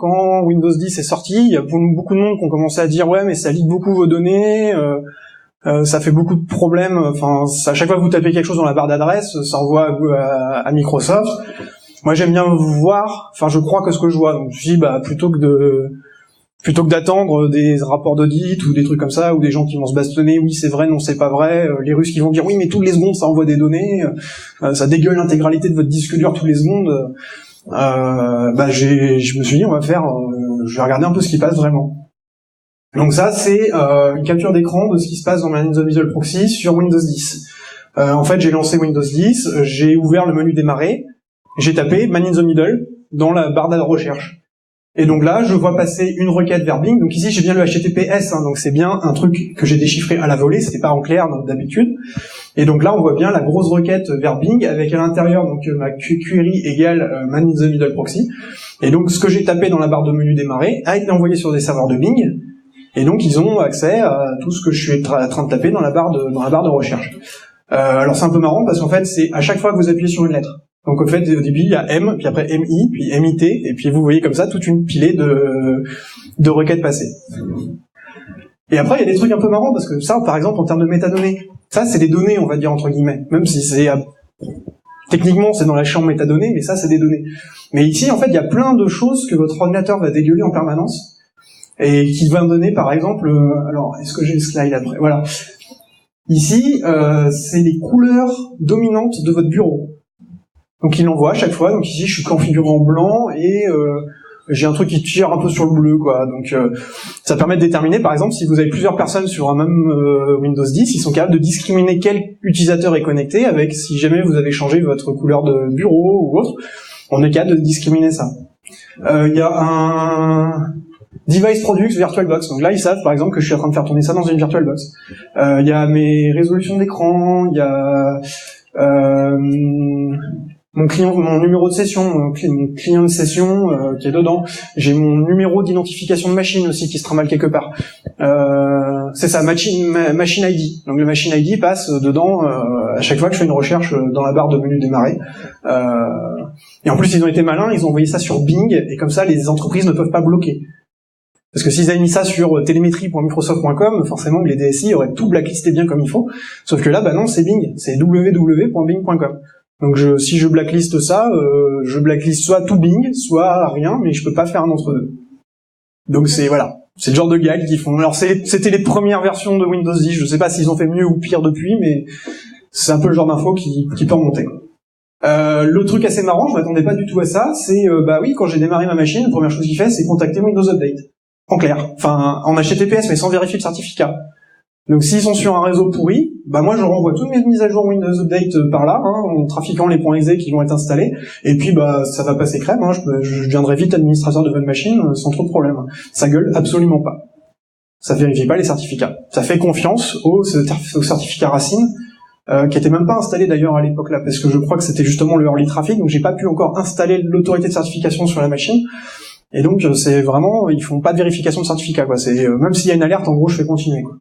quand Windows 10 est sorti, il y a beaucoup de monde qui ont commencé à dire ouais mais ça leak beaucoup vos données, ça fait beaucoup de problèmes, enfin à chaque fois que vous tapez quelque chose dans la barre d'adresse, ça renvoie à Microsoft. Moi j'aime bien voir, enfin je crois que ce que je vois, donc je dis bah plutôt que d'attendre des rapports d'audit ou des trucs comme ça, ou des gens qui vont se bastonner, oui c'est vrai, non c'est pas vrai, les Russes qui vont dire oui mais toutes les secondes ça envoie des données, ça dégueule l'intégralité de votre disque dur toutes les secondes, je me suis dit je vais regarder un peu ce qui passe vraiment. Donc ça c'est une capture d'écran de ce qui se passe dans Man in the Middle Proxy sur Windows 10. En fait j'ai lancé Windows 10, j'ai ouvert le menu démarrer, j'ai tapé Man in the Middle dans la barre de recherche. Et donc là, je vois passer une requête vers Bing. Donc ici, j'ai bien le HTTPS, donc c'est bien un truc que j'ai déchiffré à la volée, c'était pas en clair d'habitude. Et donc là, on voit bien la grosse requête vers Bing avec à l'intérieur donc ma query égale Man in the Middle Proxy. Et donc ce que j'ai tapé dans la barre de menu démarrer a été envoyé sur des serveurs de Bing. Et donc ils ont accès à tout ce que je suis en train de taper dans la barre de recherche. Alors c'est un peu marrant parce qu'en fait, c'est à chaque fois que vous appuyez sur une lettre. Donc au fait, au début, il y a M, puis après MI, puis MIT, et puis vous voyez comme ça toute une pilée de requêtes passées. Et après, il y a des trucs un peu marrants, parce que ça, par exemple, en termes de métadonnées, ça, c'est des données, on va dire, entre guillemets. Même si c'est... techniquement, c'est dans la chambre métadonnées, mais ça, c'est des données. Mais ici, en fait, il y a plein de choses que votre ordinateur va dégueuler en permanence, et qui va me donner, par exemple... alors, est-ce que j'ai le slide après ? Voilà. Ici, c'est les couleurs dominantes de votre bureau. Donc il l'envoie à chaque fois, donc ici je suis configuré en blanc et j'ai un truc qui tire un peu sur le bleu, quoi. Donc ça permet de déterminer, par exemple, si vous avez plusieurs personnes sur un même Windows 10, ils sont capables de discriminer quel utilisateur est connecté, avec si jamais vous avez changé votre couleur de bureau ou autre, on est capable de discriminer ça. Il y a un Device Products VirtualBox, donc là ils savent par exemple que je suis en train de faire tourner ça dans une VirtualBox. Il y a mes résolutions d'écran, il y a mon numéro de session, mon client de session qui est dedans. J'ai mon numéro d'identification de machine aussi qui se trimballe quelque part. C'est ça, machine ID. Donc le machine ID passe dedans à chaque fois que je fais une recherche dans la barre de menu démarrer. Et en plus ils ont été malins, ils ont envoyé ça sur Bing et comme ça les entreprises ne peuvent pas bloquer. Parce que s'ils avaient mis ça sur télémétrie.microsoft.com, forcément les DSI auraient tout blacklisté bien comme il faut. Sauf que là, bah non, c'est Bing, c'est www.bing.com. Donc si je blackliste ça, je blackliste soit tout Bing, soit rien, mais je peux pas faire un entre-deux. Donc c'est le genre de gag qu'ils font. Alors c'était les premières versions de Windows 10, je sais pas s'ils ont fait mieux ou pire depuis, mais c'est un peu le genre d'info qui peut remonter. L'autre truc assez marrant, je m'attendais pas du tout à ça, c'est quand j'ai démarré ma machine, la première chose qu'il fait, c'est contacter Windows Update. En clair, enfin en HTTPS mais sans vérifier le certificat. Donc s'ils sont sur un réseau pourri, moi je renvoie toutes mes mises à jour Windows Update par là, en trafiquant les .exe qui vont être installés, et puis ça va passer crème, je deviendrai vite administrateur de votre machine sans trop de problème. Ça gueule absolument pas. Ça vérifie pas les certificats. Ça fait confiance au certificat racine, qui était même pas installé d'ailleurs à l'époque là, parce que je crois que c'était justement le early traffic, donc j'ai pas pu encore installer l'autorité de certification sur la machine. Et donc c'est vraiment, ils font pas de vérification de certificat, quoi. C'est même s'il y a une alerte, en gros, je fais continuer, quoi.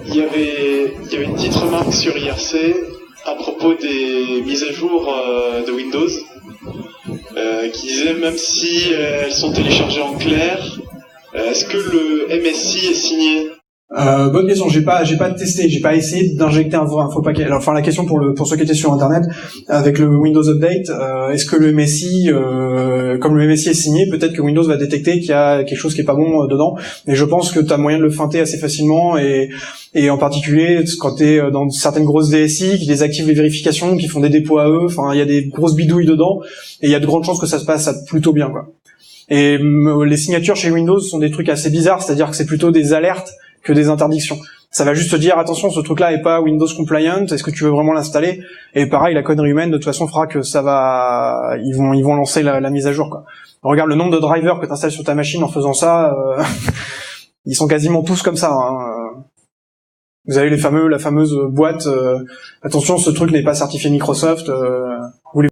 Il y avait une petite remarque sur IRC à propos des mises à jour de Windows, qui disait même si elles sont téléchargées en clair, est-ce que le MSI est signé? Bonne question, j'ai pas testé, j'ai pas essayé d'injecter un faux paquet. Alors, enfin, la question pour ceux qui étaient sur internet, avec le Windows Update, est-ce que le MSI, comme le MSI est signé, peut-être que Windows va détecter qu'il y a quelque chose qui est pas bon dedans, et je pense que t'as moyen de le feinter assez facilement, et en particulier, quand t'es dans certaines grosses DSI, qui désactivent les vérifications, qui font des dépôts à eux, enfin, il y a des grosses bidouilles dedans, et il y a de grandes chances que ça se passe plutôt bien, quoi. Et les signatures chez Windows sont des trucs assez bizarres, c'est-à-dire que c'est plutôt des alertes que des interdictions. Ça va juste te dire attention, ce truc-là est pas Windows compliant, est-ce que tu veux vraiment l'installer? Et pareil, la connerie humaine de toute façon fera que ça va, ils vont lancer la mise à jour, quoi. Regarde le nombre de drivers que tu installes sur ta machine en faisant ça, ils sont quasiment tous comme ça, hein. Vous avez la fameuse boîte attention, ce truc n'est pas certifié Microsoft,